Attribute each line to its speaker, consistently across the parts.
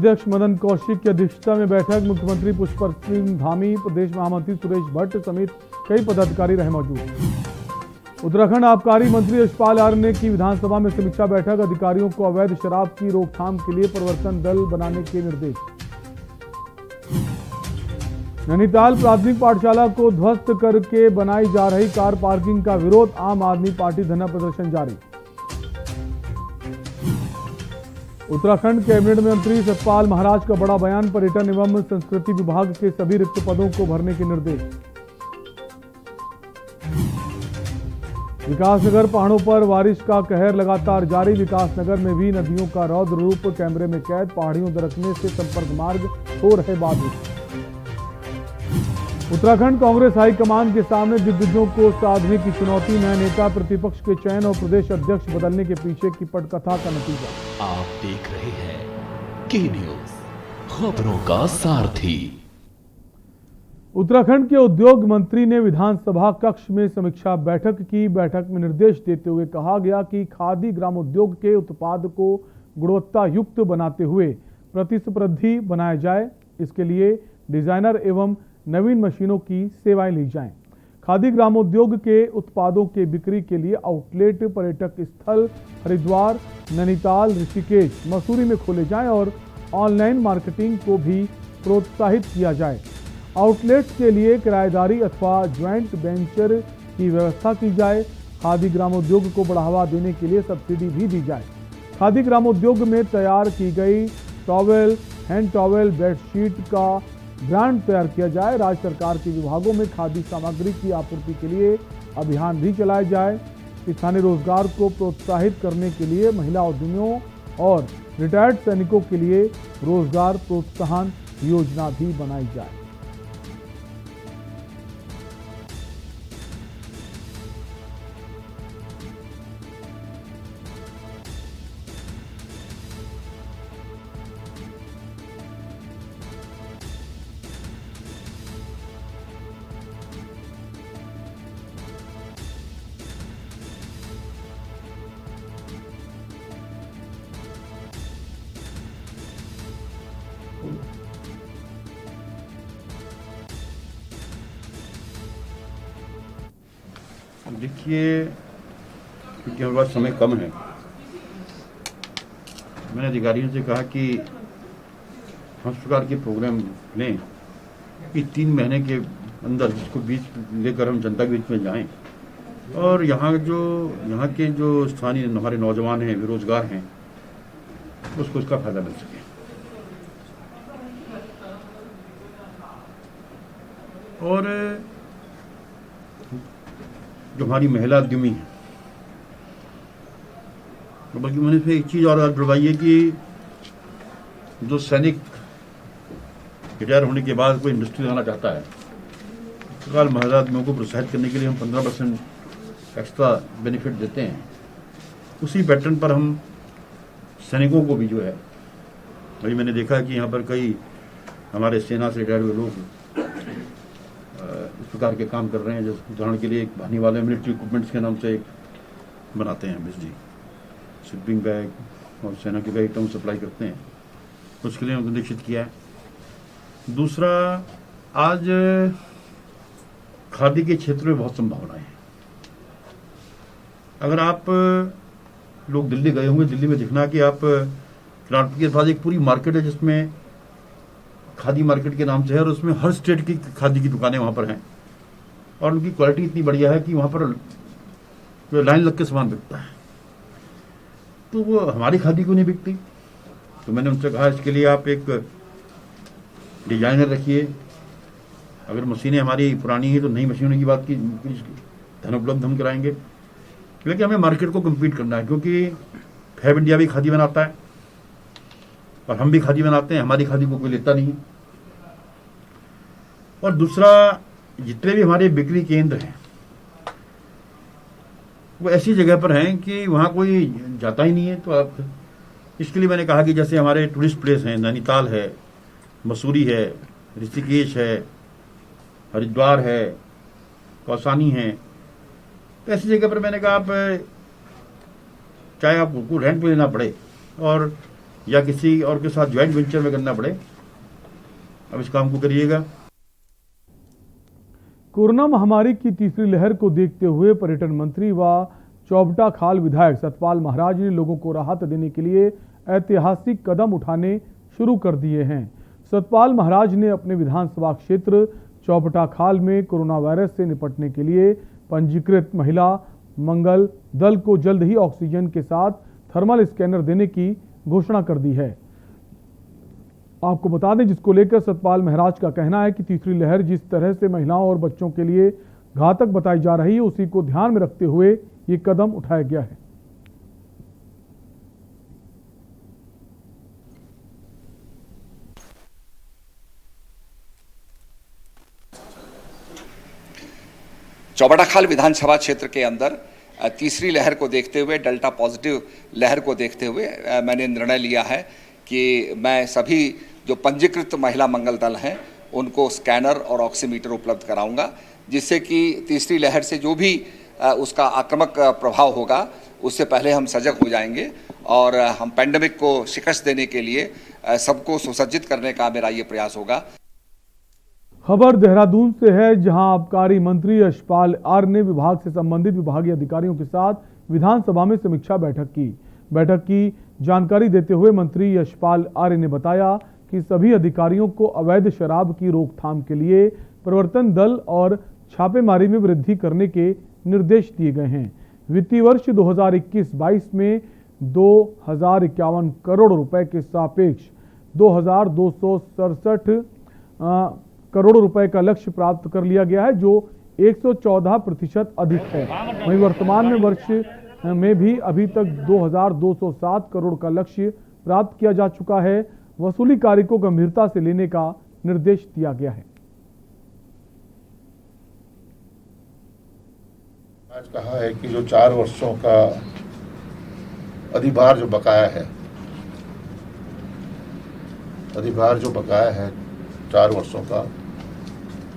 Speaker 1: अध्यक्ष मदन कौशिक की अध्यक्षता में बैठक। मुख्यमंत्री पुष्कर सिंह धामी, प्रदेश महामंत्री सुरेश भट्ट समेत कई पदाधिकारी रहे मौजूद। उत्तराखंड आबकारी मंत्री यशपाल आर्य ने की विधानसभा में समीक्षा बैठक। अधिकारियों को अवैध शराब की रोकथाम के लिए प्रवर्तन दल बनाने के निर्देश। नैनीताल प्राथमिक पाठशाला को ध्वस्त करके बनाई जा रही कार पार्किंग का विरोध। आम आदमी पार्टी धरना प्रदर्शन जारी। उत्तराखंड कैबिनेट मंत्री सतपाल महाराज का बड़ा बयान। पर्यटन एवं संस्कृति विभाग के सभी रिक्त पदों को भरने के निर्देश। विकासनगर पहाड़ों पर बारिश का कहर लगातार जारी। विकासनगर में भी नदियों का रौद्र रूप कैमरे में कैद। पहाड़ियों दरकने से संपर्क मार्ग हो रहे बाधित। उत्तराखंड कांग्रेस हाईकमान के सामने दिग्गजों को साधने की चुनौती। नया नेता प्रतिपक्ष के चयन और प्रदेश अध्यक्ष बदलने के पीछे की पटकथा का नतीजा।
Speaker 2: आप देख रहे हैं के न्यूज, खबरों का सारथी।
Speaker 1: उत्तराखंड के उद्योग मंत्री ने विधानसभा कक्ष में समीक्षा बैठक की। बैठक में निर्देश देते हुए कहा गया कि खादी ग्रामोद्योग के उत्पाद को गुणवत्ता युक्त बनाते हुए प्रतिस्पर्धी बनाया जाए। इसके लिए डिजाइनर एवं नवीन मशीनों की सेवाएं ली जाएं। खादी ग्रामोद्योग के उत्पादों के बिक्री के लिए आउटलेट पर्यटक स्थल हरिद्वार, नैनीताल, ऋषिकेश, मसूरी में खोले जाएं और ऑनलाइन मार्केटिंग को भी प्रोत्साहित किया जाए। आउटलेट्स के लिए किराएदारी अथवा ज्वाइंट वेंचर की व्यवस्था की जाए। खादी ग्रामोद्योग को बढ़ावा देने के लिए सब्सिडी भी दी जाए। खादी ग्रामोद्योग में तैयार की गई टॉवेल, हैंड टॉवेल, बेडशीट का ब्रांड तैयार किया जाए। राज्य सरकार के विभागों में खादी सामग्री की आपूर्ति के लिए अभियान भी चलाया जाए। स्थानीय रोजगार को प्रोत्साहित करने के लिए महिला उद्यमियों और रिटायर्ड सैनिकों के लिए रोजगार प्रोत्साहन योजना भी बनाई जाए।
Speaker 3: देखिए, क्योंकि हमारे पास समय कम है, मैंने अधिकारियों से कहा कि हम प्रकार के प्रोग्राम लें कि 3 महीने के अंदर जिसको बीच लेकर हम जनता के बीच में जाएं और यहाँ के जो स्थानीय हमारे नौजवान हैं, बेरोजगार हैं, उसको इसका फायदा मिल सके। और जो हमारी महिला उद्यमी है, बल्कि मैंने फिर एक चीज़ और जुड़वाई है कि जो सैनिक रिटायर होने के बाद कोई इंडस्ट्री लगाना चाहता है, फिलहाल महिला उद्यमियों को प्रोत्साहित करने के लिए हम 15% एक्स्ट्रा बेनिफिट देते हैं। उसी पैटर्न पर हम सैनिकों को भी जो है, अभी मैंने देखा है कि यहाँ पर कई हमारे सेना से रिटायर हुए लोग इस प्रकार के काम कर रहे हैं। जैसे उदाहरण के लिए एक बहानी वाले मिलिट्री इक्विपमेंट्स के नाम से एक बनाते हैं बिजली स्लीपिंग बैग और सेना के कई आइटम सप्लाई करते हैं, उसके लिए हमने निश्चित किया है। दूसरा, आज खादी के क्षेत्र में बहुत संभावनाएं हैं। अगर आप लोग दिल्ली गए होंगे, दिल्ली में दिखना कि आप कर्नाटक के पास एक पूरी मार्केट है जिसमें खादी मार्केट के नाम से है और उसमें हर स्टेट की खादी की दुकानें वहाँ पर हैं और उनकी क्वालिटी इतनी बढ़िया है कि वहाँ पर लाइन लग के सामान बिकता है। तो वो हमारी खादी क्यों नहीं बिकती? तो मैंने उनसे कहा इसके लिए आप एक डिजाइनर रखिए। अगर मशीनें हमारी पुरानी हैं तो नई मशीनों की बात की धन उपलब्ध हम कराएंगे, क्योंकि हमें मार्केट को कम्पीट करना है। क्योंकि फैब इंडिया भी खादी बनाता है और हम भी खादी बनाते हैं, हमारी खादी को कोई लेता नहीं। और दूसरा, जितने भी हमारे बिक्री केंद्र हैं वो ऐसी जगह पर हैं कि वहाँ कोई जाता ही नहीं है। तो आप इसके लिए मैंने कहा कि जैसे हमारे टूरिस्ट प्लेस हैं, नैनीताल है, मसूरी है, ऋषिकेश है, हरिद्वार है, कौसानी है, तो ऐसी जगह पर मैंने कहा आप चाहे आपको रेंट पे लेना पड़े और या किसी और के साथ ज्वाइंट वेंचर में करना पड़े, अब इस काम को करिएगा।
Speaker 1: कोरोना महामारी की तीसरी लहर को देखते हुए पर्यटन मंत्री व चौबटा खाल विधायक सतपाल महाराज ने लोगों को राहत देने के लिए ऐतिहासिक कदम उठाने शुरू कर दिए हैं। सतपाल महाराज ने अपने विधानसभा क्षेत्र चौबटा खाल में कोरोना वायरस से निपटने के लिए पंजीकृत महिला मंगल दल को जल्द ही ऑक्सीजन के साथ थर्मल स्कैनर देने की घोषणा कर दी है। आपको बता दें, जिसको लेकर सतपाल महाराज का कहना है कि तीसरी लहर जिस तरह से महिलाओं और बच्चों के लिए घातक बताई जा रही है, उसी को ध्यान में रखते हुए ये कदम उठाया गया है।
Speaker 4: चौबटा खाल विधानसभा क्षेत्र के अंदर तीसरी लहर को देखते हुए, डेल्टा पॉजिटिव लहर को देखते हुए मैंने निर्णय लिया है कि मैं सभी जो पंजीकृत महिला मंगल दल हैं उनको स्कैनर और ऑक्सीमीटर उपलब्ध कराऊंगा, जिससे कि तीसरी लहर से जो भी उसका आक्रामक प्रभाव होगा उससे पहले हम सजग हो जाएंगे और हम पैंडेमिक को शिकस्त देने के लिए सबको सुसज्जित करने का मेरा ये प्रयास होगा।
Speaker 1: खबर देहरादून से है, जहां आबकारी मंत्री यशपाल आर्य ने विभाग से संबंधित विभागीय अधिकारियों के साथ विधानसभा में समीक्षा बैठक की जानकारी देते हुए मंत्री यशपाल आर्य ने बताया कि सभी अधिकारियों को अवैध शराब की रोकथाम के लिए प्रवर्तन दल और छापेमारी में वृद्धि करने के निर्देश दिए गए हैं। वित्तीय वर्ष 2021-22 में 2051 करोड़ रुपए के सापेक्ष 2267 करोड़ रुपए का लक्ष्य प्राप्त कर लिया गया है, जो 114% अधिक है। वहीं वर्तमान में वर्ष में भी अभी तक 2207 करोड़ का लक्ष्य प्राप्त किया जा चुका है। वसूली कार्य को गंभीरता से लेने का निर्देश दिया गया है।
Speaker 5: आज कहा है कि जो 4 वर्षों का अधिभार जो बकाया है 4 वर्षों का,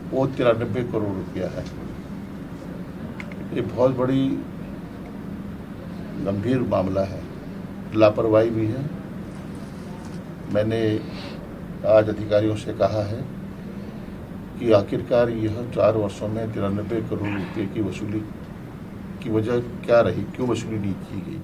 Speaker 5: वो 93 करोड़ रुपया है। ये बहुत बड़ी गंभीर मामला है, लापरवाही भी है। मैंने आज अधिकारियों से कहा है कि आखिरकार यह 4 वर्षों में 93 करोड़ रुपये की वसूली की वजह क्या रही, क्यों वसूली नहीं की गई।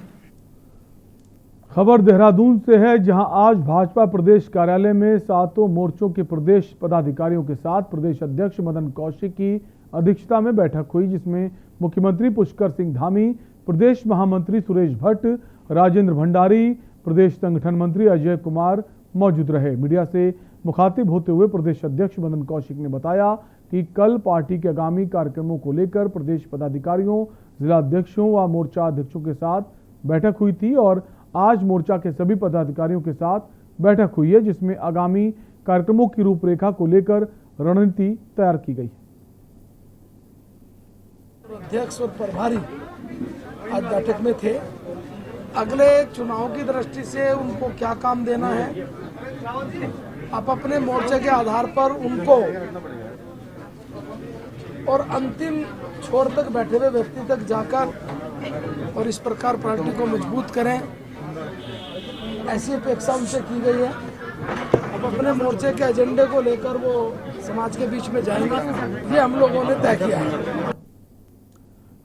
Speaker 1: खबर देहरादून से है, जहां आज भाजपा प्रदेश कार्यालय में 7 मोर्चों के प्रदेश पदाधिकारियों के साथ प्रदेश अध्यक्ष मदन कौशिक की अध्यक्षता में बैठक हुई, जिसमें मुख्यमंत्री पुष्कर सिंह धामी, प्रदेश महामंत्री सुरेश भट्ट, राजेंद्र भंडारी, प्रदेश संगठन मंत्री अजय कुमार मौजूद रहे। मीडिया से मुखातिब होते हुए प्रदेश अध्यक्ष मदन कौशिक ने बताया कि कल पार्टी के आगामी कार्यक्रमों को लेकर प्रदेश पदाधिकारियों, जिला अध्यक्षों व मोर्चा अध्यक्षों के साथ बैठक हुई थी और आज मोर्चा के सभी पदाधिकारियों के साथ बैठक हुई है, जिसमें आगामी कार्यक्रमों की रूपरेखा को लेकर रणनीति तैयार की गई।
Speaker 6: अध्यक्ष और प्रभारी आज बैठक में थे। अगले चुनाव की दृष्टि से उनको क्या काम देना है, आप अपने मोर्चे के आधार पर उनको और अंतिम छोर तक बैठे हुए व्यक्ति तक जाकर और इस प्रकार पार्टी को मजबूत करें, ऐसी अपेक्षा उनसे की गई है। अब अपने मोर्चे के एजेंडे को लेकर वो समाज के बीच में जाएंगे, ये हम लोगों ने तय किया है।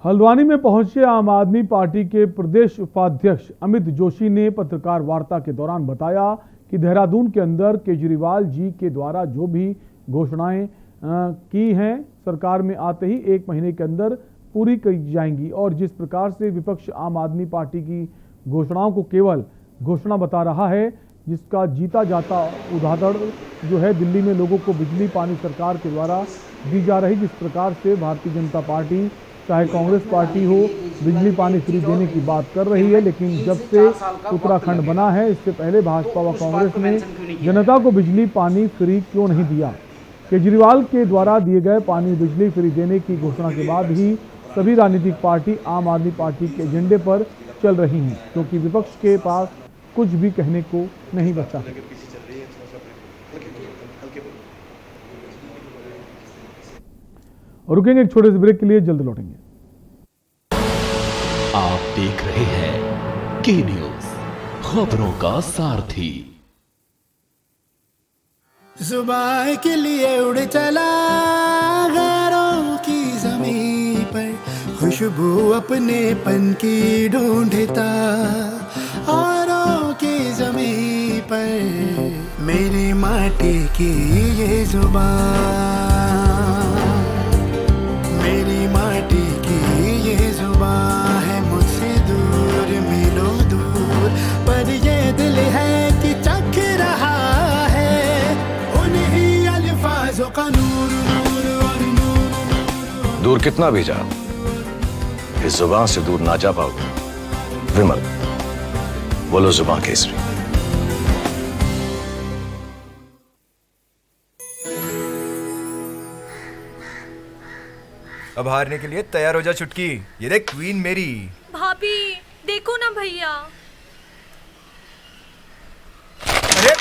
Speaker 1: हल्द्वानी में पहुंचे आम आदमी पार्टी के प्रदेश उपाध्यक्ष अमित जोशी ने पत्रकार वार्ता के दौरान बताया कि देहरादून के अंदर केजरीवाल जी के द्वारा जो भी घोषणाएं की हैं, सरकार में आते ही 1 महीने के अंदर पूरी की जाएंगी और जिस प्रकार से विपक्ष आम आदमी पार्टी की घोषणाओं को केवल घोषणा बता रहा है, जिसका जीता जाता उदाहरण जो है दिल्ली में लोगों को बिजली पानी सरकार के द्वारा दी जा रही, जिस प्रकार से भारतीय जनता पार्टी चाहे कांग्रेस पार्टी हो बिजली पानी फ्री देने की बात कर रही है, लेकिन जब से उत्तराखंड बना है इससे पहले भाजपा व कांग्रेस ने जनता को बिजली पानी फ्री क्यों नहीं दिया। केजरीवाल के द्वारा दिए गए पानी बिजली फ्री देने की घोषणा के बाद ही सभी राजनीतिक पार्टी आम आदमी पार्टी के एजेंडे पर चल रही हैं, क्योंकि विपक्ष के पास कुछ भी कहने को नहीं बचा। और रुकेंगे एक छोटे से ब्रेक के लिए, जल्द लौटेंगे।
Speaker 2: आप देख रहे हैं के न्यूज, खबरों का सारथी।
Speaker 7: जुबान के लिए उड़ चला गैरों की ज़मीं पर, खुशबू अपने पन की ढूंढता औरों की ज़मीं पर, मेरी माटी की ये जुबान, मेरी माटी की ये जुबान है मुझसे दूर मिलो दूर, पर ये दिल है कि चख रहा है उन्हीं अल्फाजों का नूर नूर और नूर।
Speaker 8: दूर कितना भी जा, इस जुबान से दूर ना जा पाओगे। विमल, बोलो जुबान केसरी।
Speaker 9: अब हारने के लिए तैयार हो जा चुटकी, ये देख क्वीन मेरी।
Speaker 10: भाभी देखो ना भैया।
Speaker 9: अरे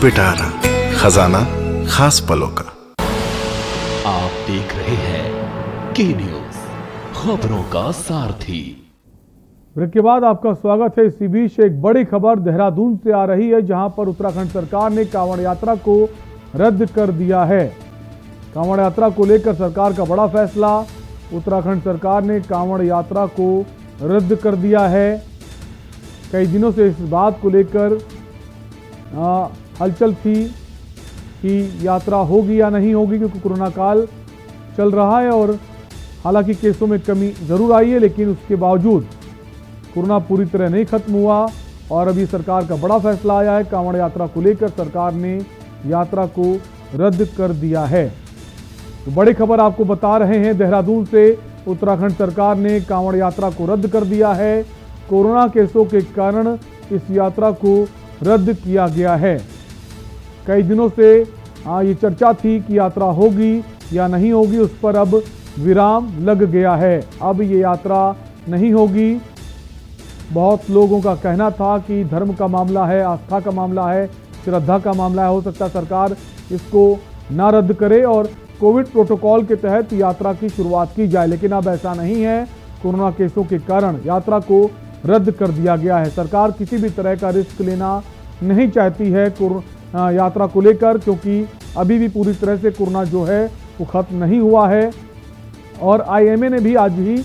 Speaker 8: पिटारा खजाना खास पलों का।
Speaker 2: आप देख रहे हैं के न्यूज, खबरों का सारथी।
Speaker 1: ब्रेक के बाद आपका स्वागत है। इसी बीच एक बड़ी खबर देहरादून से आ रही है, जहां पर उत्तराखंड सरकार ने कांवड़ यात्रा को रद्द कर दिया है। कांवड़ यात्रा को लेकर सरकार का बड़ा फैसला। उत्तराखंड सरकार ने कांवड़ यात्रा को रद्द कर दिया है। कई दिनों से इस बात को लेकर हलचल थी कि यात्रा होगी या नहीं होगी, क्योंकि कोरोना काल चल रहा है और हालांकि केसों में कमी जरूर आई है, लेकिन उसके बावजूद कोरोना पूरी तरह नहीं खत्म हुआ और अभी सरकार का बड़ा फैसला आया है। कांवड़ यात्रा को लेकर सरकार ने यात्रा को रद्द कर दिया है। तो बड़ी खबर आपको बता रहे हैं देहरादून से। उत्तराखंड सरकार ने कांवड़ यात्रा को रद्द कर दिया है। कोरोना केसों के कारण इस यात्रा को रद्द किया गया है। कई दिनों से ये चर्चा थी कि यात्रा होगी या नहीं होगी, उस पर अब विराम लग गया है। अब ये यात्रा नहीं होगी। बहुत लोगों का कहना था कि धर्म का मामला है, आस्था का मामला है, श्रद्धा का मामला है, हो सकता है सरकार इसको ना रद्द करे और कोविड प्रोटोकॉल के तहत यात्रा की शुरुआत की जाए, लेकिन अब ऐसा नहीं है। कोरोना केसों के कारण यात्रा को रद्द कर दिया गया है। सरकार किसी भी तरह का रिस्क लेना नहीं चाहती है यात्रा को लेकर, क्योंकि अभी भी पूरी तरह से कोरोना जो है वो खत्म नहीं हुआ है। और आईएमए ने भी आज ही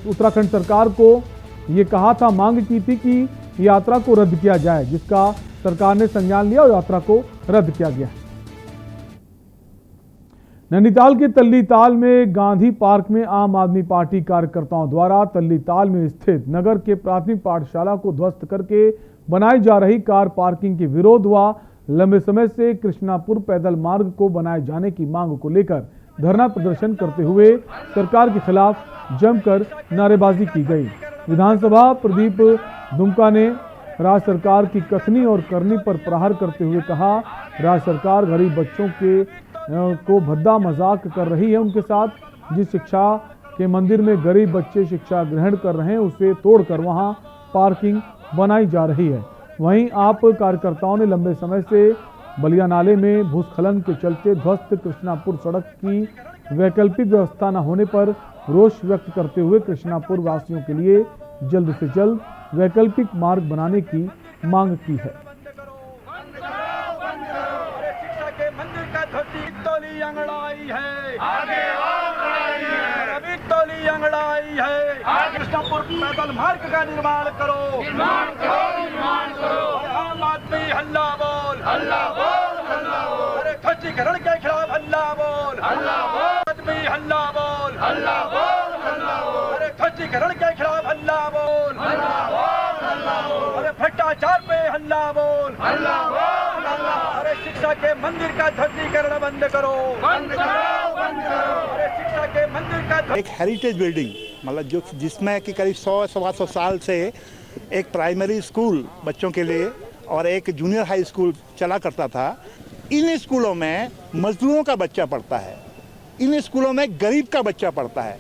Speaker 1: उत्तराखंड सरकार को ये कहा था, मांग की थी कि यात्रा को रद्द किया जाए, जिसका सरकार ने संज्ञान लिया और यात्रा को रद्द किया गया। नैनीताल के तल्लीताल में गांधी पार्क में आम आदमी पार्टी कार्यकर्ताओं द्वारा तल्लीताल में स्थित नगर के प्राथमिक पाठशाला को ध्वस्त करके बनाई जा रही कार पार्किंग के विरोध व लंबे समय से कृष्णापुर पैदल मार्ग को बनाए जाने की मांग को लेकर धरना प्रदर्शन करते हुए सरकार के खिलाफ जमकर नारेबाजी की गई। विधानसभा प्रदीप दुमका ने राज्य सरकार की कथनी और करनी पर प्रहार करते हुए कहा, राज्य सरकार गरीब बच्चों को भद्दा मजाक कर रही है। उनके साथ जिस शिक्षा के मंदिर में गरीब बच्चे शिक्षा ग्रहण कर रहे हैं, उसे तोड़कर वहां पार्किंग बनाई जा रही है। वहीं आप कार्यकर्ताओं ने लंबे समय से बलिया नाले में भूस्खलन के चलते ध्वस्त कृष्णापुर सड़क की वैकल्पिक व्यवस्था न होने पर रोष व्यक्त करते हुए कृष्णापुर वासियों के लिए जल्द से जल्द वैकल्पिक मार्ग बनाने की मांग की है।
Speaker 11: कृष्णापुर पैदल मार्ग का निर्माण करो, आम आदमी हल्ला बोल, अरे खच्चीकरण के खिलाफ हल्ला बोल, आदमी हल्ला बोल, अरे खच्चीकरण के खिलाफ हल्ला बोल, अरे भ्रष्टाचार पे हल्ला बोल, अरे शिक्षा के मंदिर का ध्वस्तीकरण बंद करो, अरे शिक्षा के मंदिर का
Speaker 12: एक हेरिटेज बिल्डिंग मतलब जिसमें कि करीब 100-125 साल से एक प्राइमरी स्कूल बच्चों के लिए और एक जूनियर हाई स्कूल चला करता था। इन स्कूलों में मजदूरों का बच्चा पढ़ता है, इन स्कूलों में गरीब का बच्चा पढ़ता है।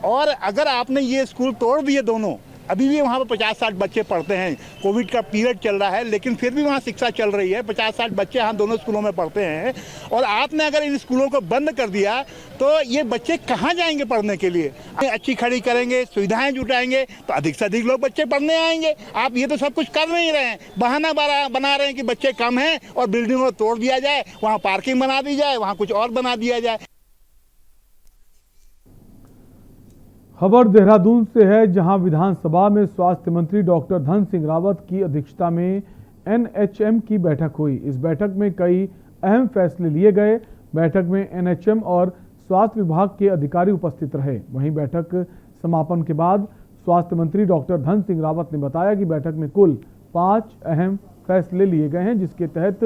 Speaker 12: और अगर आपने ये स्कूल तोड़ दिए दोनों, अभी भी वहाँ पर 50-60 बच्चे पढ़ते हैं। कोविड का पीरियड चल रहा है, लेकिन फिर भी वहाँ शिक्षा चल रही है। 50-60 बच्चे यहाँ दोनों स्कूलों में पढ़ते हैं, और आपने अगर इन स्कूलों को बंद कर दिया तो ये बच्चे कहाँ जाएंगे पढ़ने के लिए? अच्छी खड़ी करेंगे, सुविधाएं जुटाएंगे तो अधिक से अधिक लोग बच्चे पढ़ने आएंगे। आप ये तो सब कुछ कर नहीं रहे हैं, बहाना बना रहे हैं कि बच्चे कम हैं और बिल्डिंगों को तोड़ दिया जाए, वहाँ पार्किंग बना दी जाए, वहाँ कुछ और बना दिया जाए।
Speaker 1: खबर देहरादून से है, जहां विधानसभा में स्वास्थ्य मंत्री डॉक्टर धन सिंह रावत की अध्यक्षता में एनएचएम की बैठक हुई। इस बैठक में कई अहम फैसले लिए गए। बैठक में एनएचएम और स्वास्थ्य विभाग के अधिकारी उपस्थित रहे। वहीं बैठक समापन के बाद स्वास्थ्य मंत्री डॉक्टर धन सिंह रावत ने बताया कि बैठक में कुल 5 अहम फैसले लिए गए हैं, जिसके तहत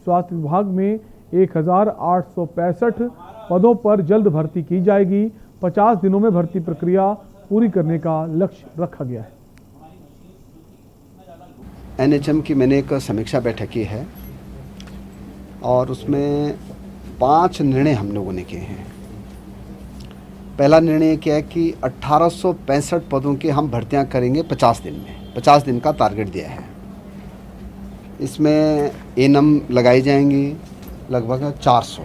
Speaker 1: स्वास्थ्य विभाग में 1865 पदों पर जल्द भर्ती की जाएगी। 50 दिनों में भर्ती प्रक्रिया पूरी करने का लक्ष्य रखा गया है।
Speaker 13: एनएचएम की मैंने एक समीक्षा बैठक की है और उसमें 5 निर्णय हम लोगों ने किए हैं। पहला निर्णय क्या है कि 1865 पदों की हम भर्तियां करेंगे 50 दिन में। 50 दिन का टारगेट दिया है। इसमें एएनएम लगाई जाएंगी लगभग 400,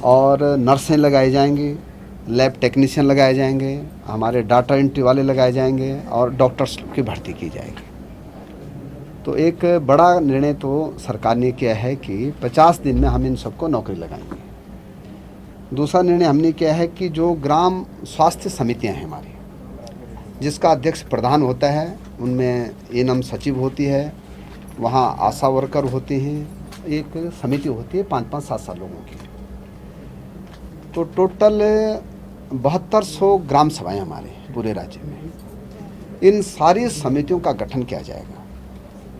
Speaker 13: और नर्सें लगाए जाएंगे, लैब टेक्नीशियन लगाए जाएंगे, हमारे डाटा एंट्री वाले लगाए जाएंगे और डॉक्टर्स की भर्ती की जाएगी। तो एक बड़ा निर्णय तो सरकार ने किया है कि 50 दिन में हम इन सबको नौकरी लगाएंगे। दूसरा निर्णय हमने किया है कि जो ग्राम स्वास्थ्य समितियां हैं हमारी, जिसका अध्यक्ष प्रधान होता है, उनमें एएनएम सचिव होती है, वहाँ आशा वर्कर होते हैं, एक समिति होती है 5-5, 7-7 लोगों की। तो टोटल 7200 ग्राम सभाएं हमारे पूरे राज्य में। इन सारी समितियों का गठन किया जाएगा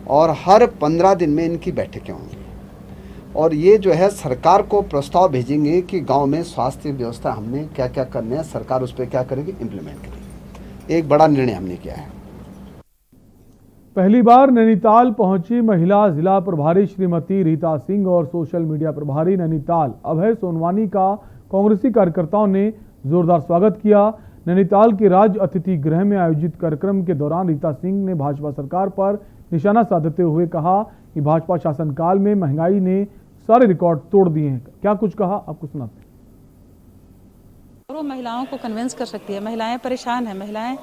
Speaker 13: और हर 15 दिन में इनकी बैठकें होंगी, और ये जो है सरकार को प्रस्ताव भेजेंगे कि गांव में स्वास्थ्य व्यवस्था हमने क्या क्या करना है, सरकार उस पर क्या करेगी, इम्प्लीमेंट करेगी। एक बड़ा निर्णय हमने किया है।
Speaker 1: पहली बार नैनीताल पहुंची महिला जिला प्रभारी श्रीमती रीता सिंह और सोशल मीडिया प्रभारी नैनीताल अभय सोनवानी का कांग्रेसी कार्यकर्ताओं ने जोरदार स्वागत किया। नैनीताल के राज्य अतिथि गृह में आयोजित कार्यक्रम के दौरान रीता सिंह ने भाजपा सरकार पर निशाना साधते हुए कहा कि भाजपा शासनकाल में महंगाई ने सारे रिकॉर्ड तोड़ दिए हैं। क्या कुछ कहा, आपको सुनाते हैं।
Speaker 14: वो महिलाओं को कन्विंस कर सकती है। महिलाएं परेशान हैं। महिलाएं,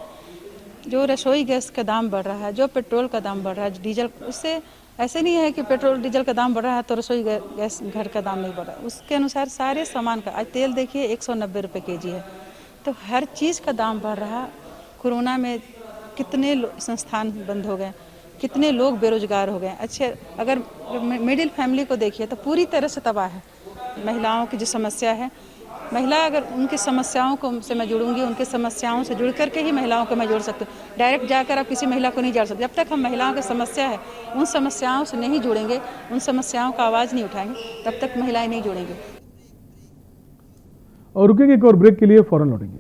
Speaker 14: जो रसोई गैस का दाम बढ़ रहा है, जो पेट्रोल का दाम बढ़ रहा है, डीजल, उससे ऐसे नहीं है कि पेट्रोल डीजल का दाम बढ़ रहा है तो रसोई गैस घर का दाम नहीं बढ़ रहा है। उसके अनुसार सारे सामान का, आज तेल देखिए 190 रुपये केजी है, तो हर चीज़ का दाम बढ़ रहा। कोरोना में कितने संस्थान बंद हो गए, कितने लोग बेरोजगार हो गए। अच्छे, अगर मिडिल फैमिली को देखिए तो पूरी तरह से तबाह है। महिलाओं की जो समस्या है, महिला अगर उनकी समस्याओं को से मैं जुड़ूंगी, उनकी समस्याओं से जुड़ करके ही महिलाओं को मैं जोड़ सकती हूँ। डायरेक्ट जाकर आप किसी महिला को नहीं जोड़ सकते। जब तक हम महिलाओं की समस्या है उन समस्याओं से नहीं जुड़ेंगे, उन समस्याओं का आवाज़ नहीं उठाएंगे, तब तक महिलाएं नहीं जुड़ेंगी।
Speaker 1: और रुकेंगे एक और ब्रेक के लिए, फौरन लौटेंगे।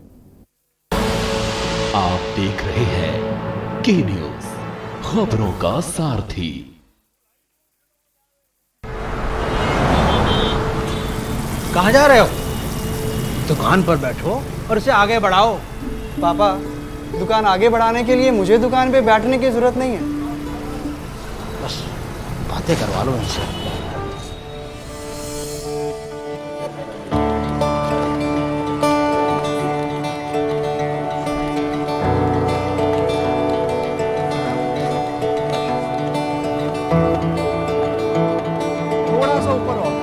Speaker 2: आप देख रहे हैं के न्यूज़, खबरों का सारथी।
Speaker 15: कहाँ जा रहे हो? दुकान पर बैठो और उसे आगे बढ़ाओ।
Speaker 16: पापा, दुकान आगे बढ़ाने के लिए मुझे दुकान पे बैठने की जरूरत नहीं है।
Speaker 15: बस बातें करवा लो इनसे।
Speaker 16: थोड़ा सा ऊपर हो।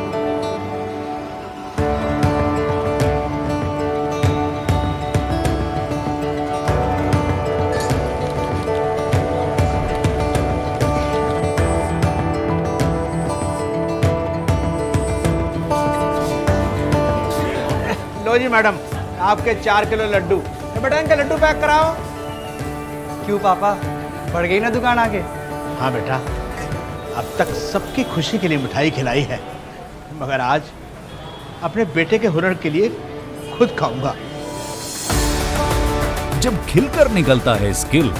Speaker 15: लो जी मैडम, आपके 4 किलो लड्डू। तो बेटा इनका लड्डू पैक कराओ।
Speaker 16: क्यों पापा, बढ़ गई ना दुकान आगे?
Speaker 15: हाँ बेटा, अब तक सबकी खुशी के लिए मिठाई खिलाई है, मगर आज अपने बेटे के हुनर के लिए खुद खाऊंगा।
Speaker 17: जब खिलकर निकलता है स्किल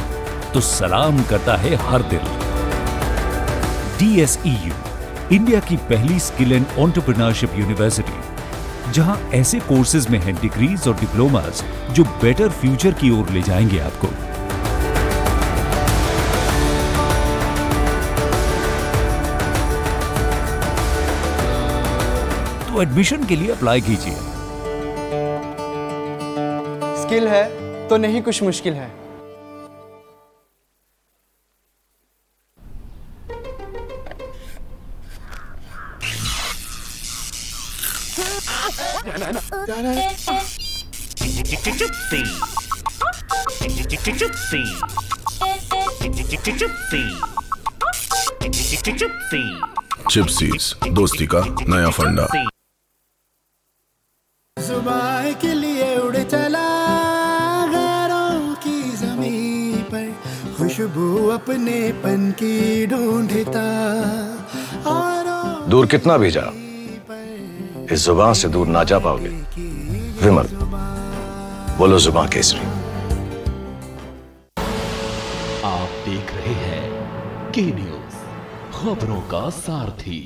Speaker 17: तो सलाम करता है हर दिल। DSEU, इंडिया की पहली स्किल एंड एंटरप्रेन्योरशिप यूनिवर्सिटी, जहां ऐसे कोर्सेज में हैं डिग्रीज और डिप्लोमास जो बेटर फ्यूचर की ओर ले जाएंगे आपको। तो एडमिशन के लिए अप्लाई कीजिए।
Speaker 16: स्किल है तो नहीं कुछ मुश्किल है।
Speaker 18: चिप्सीज, दोस्ती का नया फंडा।
Speaker 7: जुबान के लिए उड़ चला गैरों की ज़मीं पर, खुशबू अपने पन की ढूंढता।
Speaker 8: दूर कितना भी जा, इस जुबान से दूर ना जा पाओगे। विमल, बोलो जुबान केसरी।
Speaker 2: आप देख रहे हैं के न्यूज, खबरों का सारथी।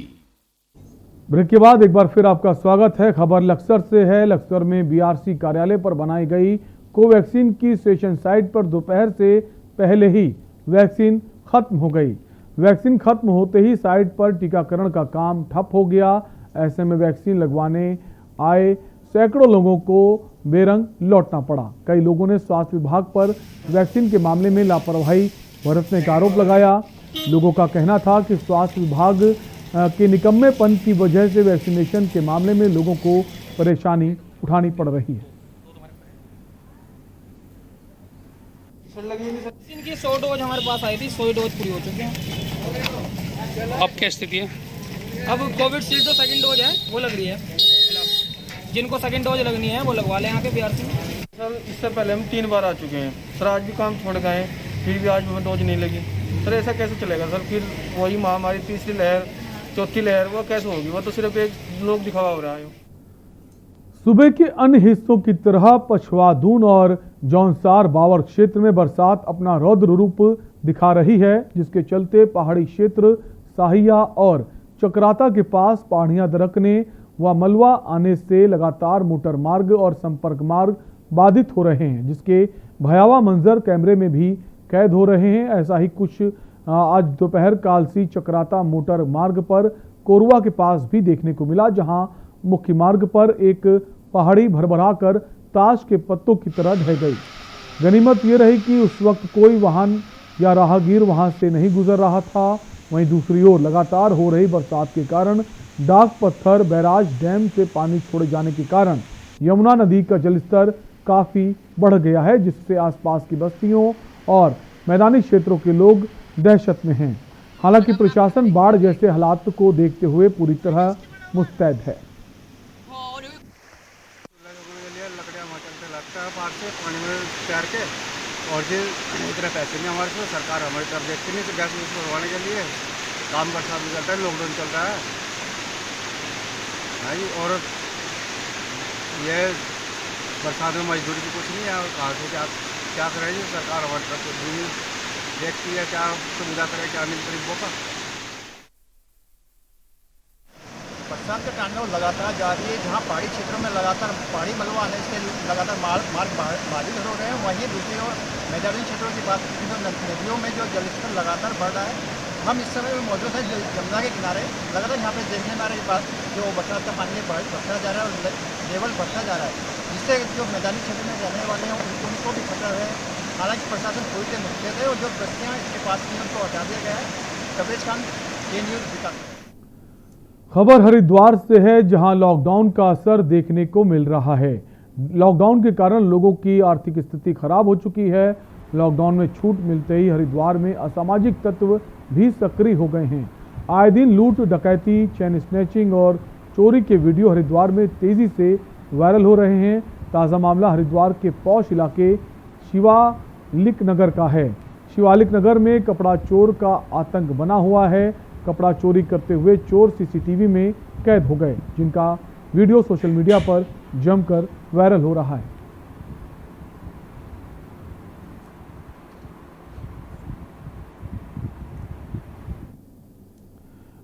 Speaker 1: ब्रेक के बाद एक बार फिर आपका स्वागत है। खबर लक्सर से है। लक्सर में बीआरसी कार्यालय पर बनाई गई कोवैक्सीन की स्टेशन साइट पर दोपहर से पहले ही वैक्सीन खत्म हो गई। वैक्सीन खत्म होते ही साइट पर टीकाकरण का काम ठप हो गया। ऐसे में वैक्सीन लगवाने आए सैकड़ों लोगों को बेरंग लौटना पड़ा। कई लोगों ने स्वास्थ्य विभाग पर वैक्सीन के मामले में लापरवाही बरतने का आरोप लगाया। लोगों का कहना था कि स्वास्थ्य विभाग के निकम्मेपन की वजह से वैक्सीनेशन के मामले में लोगों को परेशानी उठानी पड़ रही है।
Speaker 19: इनकी 100 डोज हमारे पास आई थी, 100 डोज पूरी हो चुकी है। अब क्या स्थिति है? अब कोविडशील्ड जो सेकंड डोज है वो लग रही है। जिनको सेकंड डोज लगनी है वो लगवा लें यहाँ के बीआरसी में।
Speaker 20: सर इससे पहले हम 3 बार आ चुके हैं सर, आज भी काम छोड़ गए, फिर भी आज हमें डोज नहीं लगी। सर ऐसा कैसे चलेगा सर? फिर वही महामारी, तीसरी लहर, चौथी लहर, वो कैसे होगी? वो तो सिर्फ एक लोग दिखावा हो रहा है।
Speaker 1: सूबे के अन्य हिस्सों की तरह पछवादून और जौनसार बावर क्षेत्र में बरसात अपना रौद्र रूप दिखा रही है, जिसके चलते पहाड़ी क्षेत्र साहिया और चक्राता के पास पहाड़ियां दरकने व मलबा आने से लगातार मोटर मार्ग और संपर्क मार्ग बाधित हो रहे हैं, जिसके भयावह मंजर कैमरे में भी कैद हो रहे हैं। ऐसा ही कुछ आज दोपहर कालसी चक्राता मोटर मार्ग पर कोरवा के पास भी देखने को मिला, जहां मुख्य मार्ग पर एक पहाड़ी भरभरा कर ताश के पत्तों की तरह ढह गई। गनीमत ये रही कि उस वक्त कोई वाहन या राहगीर वहां से नहीं गुजर रहा था। वहीं दूसरी ओर लगातार हो रही बरसात के कारण डाक पत्थर बैराज डैम से पानी छोड़े जाने के कारण यमुना नदी का जलस्तर काफी बढ़ गया है, जिससे आसपास की बस्तियों और मैदानी क्षेत्रों के लोग दहशत में हैं। हालांकि प्रशासन बाढ़ जैसे हालात को देखते हुए पूरी तरह मुस्तैद है।
Speaker 21: पानी में तैयार के और जो इतने पैसे नहीं हमारे पास, सरकार हमारी तरफ देखती नहीं। तो गैस भरवाने के लिए काम बरसात में चलता है, लॉकडाउन चल रहा है भाई। और ये बरसात में मजदूरी भी कुछ नहीं है, कहाँ से क्या करेगी सरकार? हमारी तरफ देखती है, क्या सुविधा करे, क्या नहीं गरीबों का।
Speaker 15: बरसात का तांडव लगातार जारी है। जहां पहाड़ी क्षेत्रों में लगातार पहाड़ी मलबा आने से लगातार मार्ग बाधित हो रहे हैं, वहीं दूसरी ओर मैदानी क्षेत्रों की बात की तो नदियों में जो जलस्तर लगातार बढ़ रहा है। हम इस समय मौजूद है यमुना के किनारे। लगातार यहाँ पे देखने में आ रही बात जो बरसात का पानी बढ़ता जा रहा है और लेवल बढ़ता जा रहा है, जिससे जो मैदानी क्षेत्र में रहने वाले हैं उनको भी खतरा है। हालांकि प्रशासन पूरी तरह मुस्तैद है और जो बस्तियाँ इसके पास थी उनको हटा दिया गया है। कवरेज खान, के न्यूज़ दिखा।
Speaker 1: खबर हरिद्वार से है, जहां लॉकडाउन का असर देखने को मिल रहा है। लॉकडाउन के कारण लोगों की आर्थिक स्थिति खराब हो चुकी है। लॉकडाउन में छूट मिलते ही हरिद्वार में असामाजिक तत्व भी सक्रिय हो गए हैं। आए दिन लूट, डकैती, चेन स्नैचिंग और चोरी के वीडियो हरिद्वार में तेजी से वायरल हो रहे हैं। ताज़ा मामला हरिद्वार के पौष इलाके शिवालिक नगर का है। शिवालिक नगर में कपड़ा चोर का आतंक बना हुआ है। कपड़ा चोरी करते हुए चोर सीसीटीवी में कैद हो गए, जिनका वीडियो सोशल मीडिया पर जमकर वायरल हो रहा है।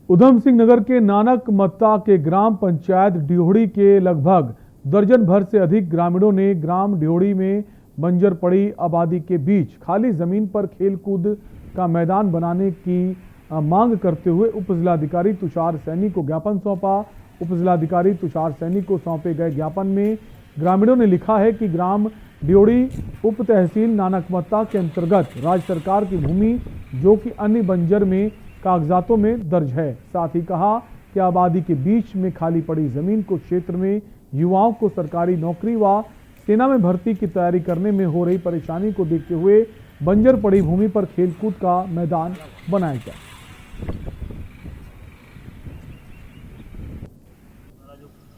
Speaker 1: उधम सिंह नगर के नानक मत्ता के ग्राम पंचायत डिहोड़ी के लगभग दर्जन भर से अधिक ग्रामीणों ने ग्राम डिहोड़ी में बंजर पड़ी आबादी के बीच खाली जमीन पर खेलकूद का मैदान बनाने की मांग करते हुए उप जिलाधिकारी तुषार सैनी को ज्ञापन सौंपा। उप जिलाधिकारी तुषार सैनी को सौंपे गए ज्ञापन में ग्रामीणों ने लिखा है कि ग्राम ड्योड़ी उप तहसील नानकमत्ता के अंतर्गत राज्य सरकार की भूमि जो कि अन्य बंजर में कागजातों में दर्ज है। साथ ही कहा कि आबादी के बीच में खाली पड़ी जमीन को क्षेत्र में युवाओं को सरकारी नौकरी व सेना में भर्ती की तैयारी करने में हो रही परेशानी को देखते हुए बंजर पड़ी भूमि पर खेलकूद का मैदान बनाया जाए।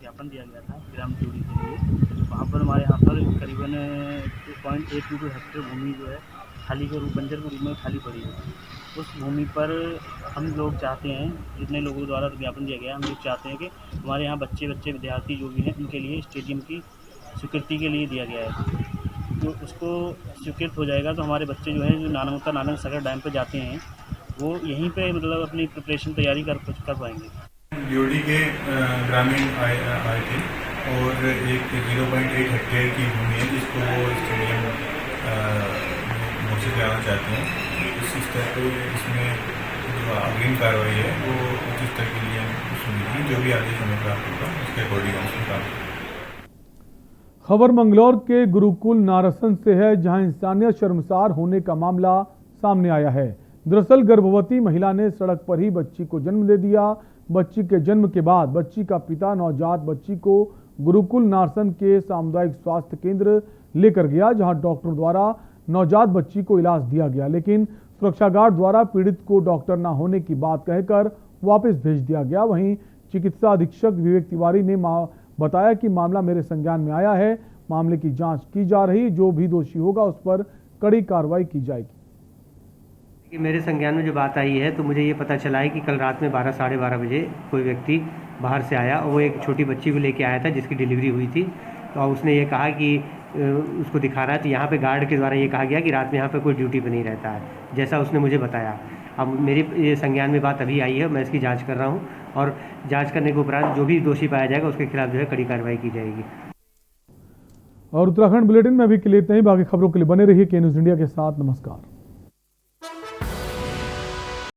Speaker 3: ज्ञापन दिया गया था ग्राम ड्योड़ी के लिए, वहाँ पर हमारे यहाँ पर करीबन 2.82 हेक्टेयर भूमि जो है खाली के रूप बंजर के रूप में खाली पड़ी है। उस भूमि पर हम लोग चाहते हैं, जितने लोगों द्वारा ज्ञापन दिया गया, हम लोग चाहते हैं कि हमारे यहाँ बच्चे विद्यार्थी जो भी हैं उनके लिए स्टेडियम की स्वीकृति के लिए दिया गया है। तो उसको स्वीकृत हो जाएगा तो हमारे बच्चे जो हैं जो नानक सागर डैम पे जाते हैं वो यहीं पे मतलब अपनी प्रिपरेशन तैयारी कर पाएंगे।
Speaker 22: ड्योड़ी के ग्रामीण आए थे और एक 0.8 हेक्टेयर की भूमि है जिसको वो स्टेडियम घोषित कराना चाहते हैं। इस स्तर पर इसमें जो अग्रिम कार्रवाई है वो उस स्तर के लिए सुनिए, जो भी आदेश हमें प्राप्त होगा उसके अकॉर्डिंग हम उसमें काम।
Speaker 1: खबर मंगलौर के गुरुकुल नारसन से है, जहां इंसानियत शर्मसार होने का मामला सामने आया है। दरअसल गर्भवती महिला ने सड़क पर ही बच्ची को जन्म दे दिया। बच्ची के जन्म के बाद बच्ची का पिता नवजात बच्ची को गुरुकुल नारसन के सामुदायिक स्वास्थ्य केंद्र लेकर गया, जहां डॉक्टर द्वारा नवजात बच्ची को इलाज दिया गया, लेकिन सुरक्षा गार्ड द्वारा पीड़ित को डॉक्टर न होने की बात कहकर वापस भेज दिया गया। वहीं चिकित्सा अधीक्षक विवेक तिवारी ने बताया कि मामला मेरे संज्ञान में आया है, मामले की जांच की जा रही, जो भी दोषी होगा उस पर कड़ी कार्रवाई की जाएगी।
Speaker 23: मेरे संज्ञान में जो बात आई है तो मुझे ये पता चला है कि कल रात में 12 साढ़े 12 बजे कोई व्यक्ति बाहर से आया और वो एक छोटी बच्ची को लेके आया था जिसकी डिलीवरी हुई थी। तो उसने ये कहा कि उसको दिखा रहा है, तो यहाँ पे गार्ड के द्वारा ये कहा गया कि रात में यहाँ पे कोई ड्यूटी पे नहीं रहता है, जैसा उसने मुझे बताया। अब मेरी ये संज्ञान में बात अभी आई है, मैं इसकी जांच कर रहा हूँ और जांच करने के उपरांत जो भी दोषी पाया जाएगा उसके खिलाफ जो है कड़ी कार्रवाई की जाएगी।
Speaker 1: और उत्तराखंड बुलेटिन में अभी के लिए इतना ही। बाकी खबरों के लिए बने रहिए के न्यूज़ इंडिया के साथ। नमस्कार।